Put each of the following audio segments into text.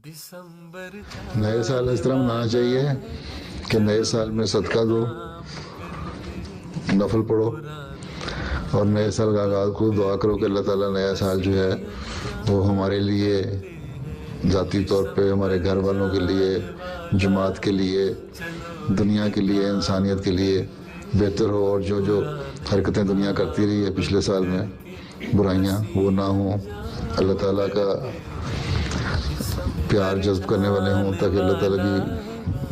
نئے سال اس طرح منانا چاہیے کہ نئے سال میں صدقہ دو، نفل پڑھو، اور نئے سال کا آغاز خود دعا کرو کہ اللہ تعالیٰ نیا سال جو ہے وہ ہمارے لیے ذاتی طور پہ، ہمارے گھر والوں کے لیے، جماعت کے لیے، دنیا کے لیے، انسانیت کے لیے بہتر ہو، اور جو جو حرکتیں دنیا کرتی رہی ہے پچھلے سال میں برائیاں وہ نہ ہوں، اللہ تعالیٰ کا پیار جذب کرنے والے ہوں، تاکہ اللہ تعالیٰ کی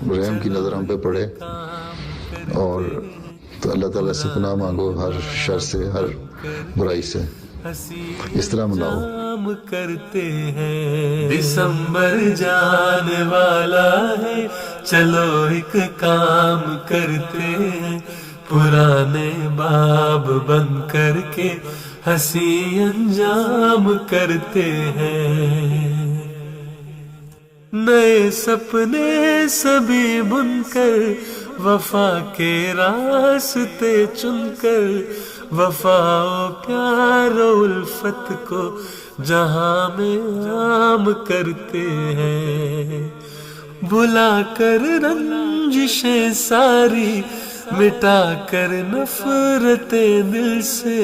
رحم کی نظر ہم پہ پڑے، اور تو اللہ تعالیٰ سے پناہ مانگو ہر شر سے، ہر برائی سے، اس طرح مناؤ۔ کرتے ہیں دسمبر جانے والا ہے، چلو ایک کام کرتے ہیں، پرانے باب بند کر کے ہنسی انجام کرتے ہیں، نئے سپنے سبھی بن کر وفا کے راستے چن کر، وفا و پیار و الفت کو جہاں میں عام کرتے ہیں، بھلا کر رنجشیں ساری، مٹا کر نفرتیں دل سے،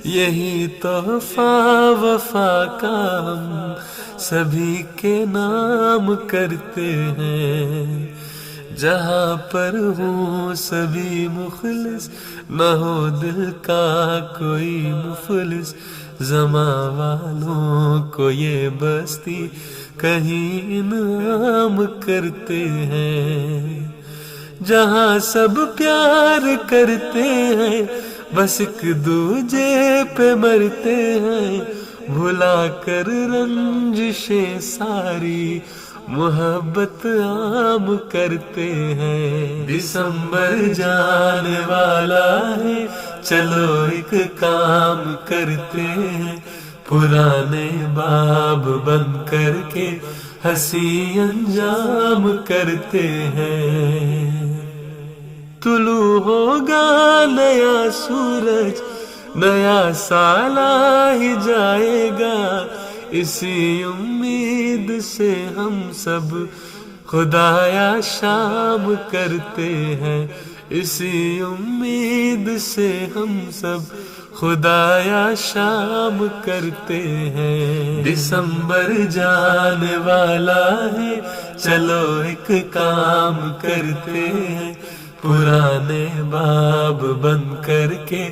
یہی تحفہ وفا کا ہم سبھی کے نام کرتے ہیں، جہاں پر ہوں سبھی مخلص، نہ ہو دل کا کوئی مفلس، زماں والوں کو یہ بستی کہیں انعام کرتے ہیں، جہاں سب پیار کرتے ہیں بس ایک دوجے پہ مرتے ہیں، بھلا کر رنجشیں ساری محبت عام کرتے ہیں، دسمبر جانے والا ہے، چلو ایک کام کرتے ہیں، پرانے باب بند کر کے ہنسی انجام کرتے ہیں، طلوع ہوگا نیا سورج، نیا سال آ ہی جائے گا، اسی امید سے ہم سب خدایا شام کرتے ہیں، اسی امید سے ہم سب خدایا شام کرتے ہیں، دسمبر جانے والا ہے، چلو ایک کام کرتے ہیں، پرانے باب بند کر کے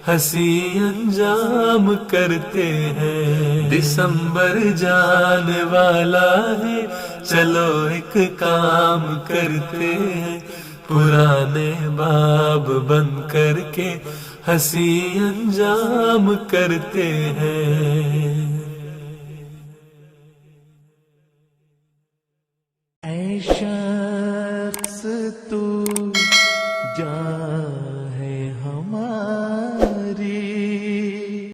ہنسی انجام کرتے ہیں، دسمبر جانے والا ہے، چلو ایک کام کرتے ہیں، پرانے باب بند کر کے ہنسی انجام کرتے ہیں، اے شخص تو جان